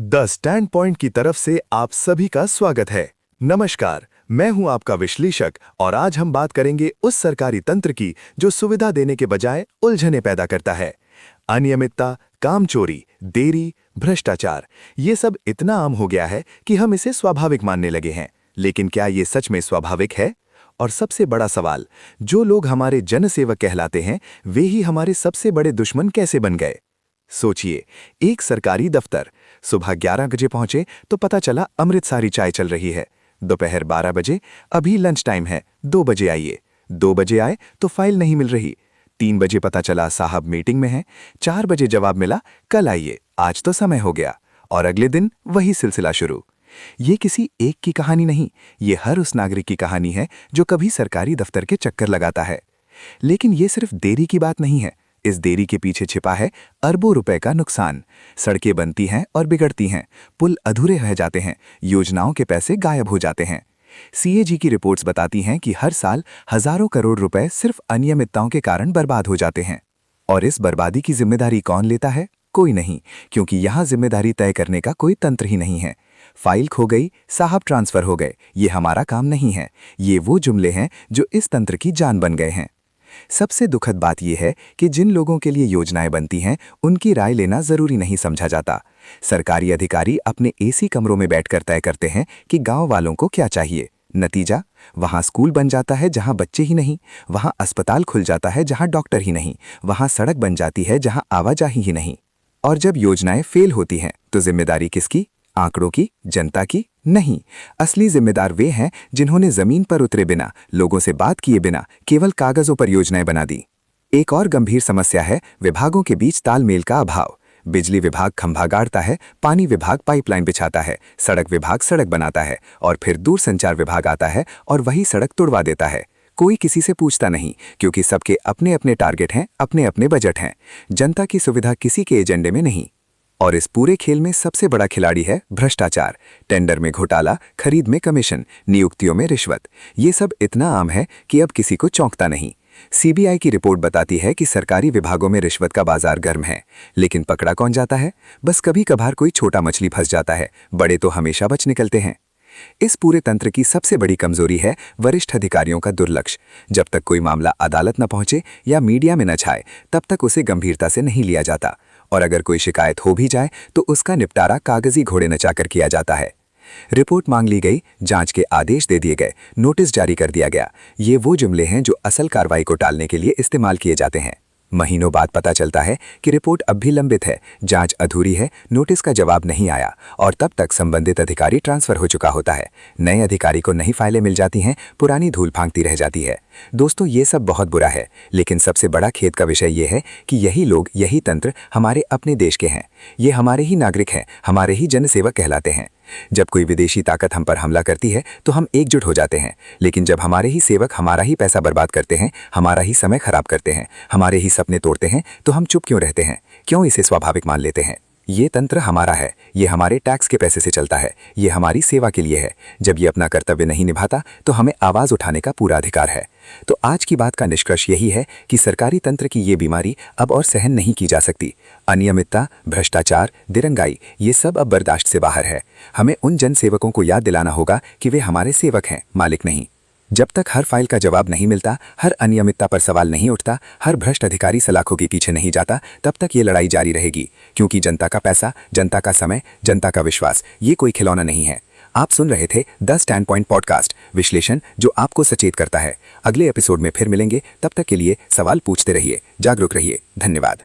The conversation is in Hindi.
द स्टैंड पॉइंट की तरफ से आप सभी का स्वागत है। नमस्कार, मैं हूं आपका विश्लेषक और आज हम बात करेंगे उस सरकारी तंत्र की जो सुविधा देने के बजाय उलझने पैदा करता है। अनियमितता, कामचोरी, देरी, भ्रष्टाचार, ये सब इतना आम हो गया है कि हम इसे स्वाभाविक मानने लगे हैं। लेकिन क्या ये सच में स्वाभाविक है? और सबसे बड़ा सवाल, जो लोग हमारे जनसेवक कहलाते हैं वे ही हमारे सबसे बड़े दुश्मन कैसे बन गए? सोचिए, एक सरकारी दफ्तर, सुबह 11 बजे पहुंचे तो पता चला अमृतसरी चाय चल रही है। दोपहर 12 बजे, अभी लंच टाइम है, 2 बजे आइए। 2 बजे आए तो फाइल नहीं मिल रही। 3 बजे पता चला साहब मीटिंग में हैं। 4 बजे जवाब मिला कल आइए, आज तो समय हो गया। और अगले दिन वही सिलसिला शुरू। ये किसी एक की कहानी नहीं, ये हर उस नागरिक की कहानी है जो कभी सरकारी दफ्तर के चक्कर लगाता है। लेकिन ये सिर्फ देरी की बात नहीं है, इस देरी के पीछे छिपा है अरबों रुपए का नुकसान। सड़कें बनती हैं और बिगड़ती हैं, पुल अधूरे रह जाते हैं, योजनाओं के पैसे गायब हो जाते हैं। सीएजी की रिपोर्ट्स बताती हैं कि हर साल हजारों करोड़ रुपए सिर्फ अनियमितताओं के कारण बर्बाद हो जाते हैं। और इस बर्बादी की जिम्मेदारी कौन लेता है? कोई नहीं, क्योंकि यहां जिम्मेदारी तय करने का कोई तंत्र ही नहीं है। फाइल खो गई, साहब ट्रांसफर हो गए, ये हमारा काम नहीं है। ये वो जुमले हैं जो इस तंत्र की जान बन गए हैं। सबसे दुखद बात यह है कि जिन लोगों के लिए योजनाएं बनती हैं, उनकी राय लेना जरूरी नहीं समझा जाता। सरकारी अधिकारी अपने एसी कमरों में बैठकर तय करते हैं कि गांव वालों को क्या चाहिए। नतीजा, वहां स्कूल बन जाता है जहां बच्चे ही नहीं, वहां अस्पताल खुल जाता है जहां डॉक्टर ही नहीं, वहां सड़क बन जाती है जहां आवाजाही ही नहीं। और जब योजनाएं फेल होती हैं तो जिम्मेदारी किसकी? आंकड़ों की? जनता की? नहीं, असली जिम्मेदार वे हैं जिन्होंने जमीन पर उतरे बिना, लोगों से बात किए बिना केवल कागजों पर योजनाएं बना दी। एक और गंभीर समस्या है विभागों के बीच तालमेल का अभाव। बिजली विभाग खंभा गाड़ता है, पानी विभाग पाइपलाइन बिछाता है, सड़क विभाग सड़क बनाता है और फिर दूरसंचार विभाग आता है और वही सड़क तुड़वा देता है। कोई किसी से पूछता नहीं, क्योंकि सबके अपने अपने टारगेट हैं, अपने अपने बजट हैं। जनता की सुविधा किसी के एजेंडे में नहीं। और इस पूरे खेल में सबसे बड़ा खिलाड़ी है भ्रष्टाचार। टेंडर में घोटाला, खरीद में कमीशन, नियुक्तियों में रिश्वत। ये सब इतना आम है कि अब किसी को चौंकता नहीं। सीबीआई की रिपोर्ट बताती है कि सरकारी विभागों में रिश्वत का बाजार गर्म है। लेकिन पकड़ा कौन जाता है? बस कभी कभार कोई छोटा मछली फंस जाता है, बड़े तो हमेशा बच निकलते हैं। इस पूरे तंत्र की सबसे बड़ी कमजोरी है वरिष्ठ अधिकारियों का दुर्लक्ष्य। जब तक कोई मामला अदालत न पहुंचे या मीडिया में न छाए, तब तक उसे गंभीरता से नहीं लिया जाता। और अगर कोई शिकायत हो भी जाए तो उसका निपटारा कागजी घोड़े नचाकर किया जाता है। रिपोर्ट मांग ली गई, जांच के आदेश दे दिए गए, नोटिस जारी कर दिया गया। ये वो जुमले हैं जो असल कार्रवाई को टालने के लिए इस्तेमाल किए जाते हैं। महीनों बाद पता चलता है कि रिपोर्ट अब भी लंबित है, जांच अधूरी है, नोटिस का जवाब नहीं आया और तब तक संबंधित अधिकारी ट्रांसफर हो चुका होता है। नए अधिकारी को नई फाइलें मिल जाती हैं, पुरानी धूल फांकती रह जाती है। दोस्तों, ये सब बहुत बुरा है, लेकिन सबसे बड़ा खेद का विषय ये है कि यही लोग, यही तंत्र हमारे अपने देश के हैं। ये हमारे ही नागरिक हैं, हमारे ही जनसेवक कहलाते हैं। जब कोई विदेशी ताकत हम पर हमला करती है तो हम एकजुट हो जाते हैं, लेकिन जब हमारे ही सेवक हमारा ही पैसा बर्बाद करते हैं, हमारा ही समय खराब करते हैं, हमारे ही सपने तोड़ते हैं, तो हम चुप क्यों रहते हैं? क्यों इसे स्वाभाविक मान लेते हैं? ये तंत्र हमारा है, ये हमारे टैक्स के पैसे से चलता है, ये हमारी सेवा के लिए है। जब ये अपना कर्तव्य नहीं निभाता तो हमें आवाज उठाने का पूरा अधिकार है। तो आज की बात का निष्कर्ष यही है कि सरकारी तंत्र की ये बीमारी अब और सहन नहीं की जा सकती। अनियमितता, भ्रष्टाचार, दिरंगाई, ये सब अब बर्दाश्त से बाहर है। हमें उन जनसेवकों को याद दिलाना होगा कि वे हमारे सेवक हैं, मालिक नहीं। जब तक हर फाइल का जवाब नहीं मिलता, हर अनियमितता पर सवाल नहीं उठता, हर भ्रष्ट अधिकारी सलाखों के पीछे नहीं जाता, तब तक ये लड़ाई जारी रहेगी। क्योंकि जनता का पैसा, जनता का समय, जनता का विश्वास, ये कोई खिलौना नहीं है। आप सुन रहे थे द स्टैंड पॉइंट पॉडकास्ट, विश्लेषण जो आपको सचेत करता है। अगले एपिसोड में फिर मिलेंगे, तब तक के लिए सवाल पूछते रहिए, जागरूक रहिए। धन्यवाद।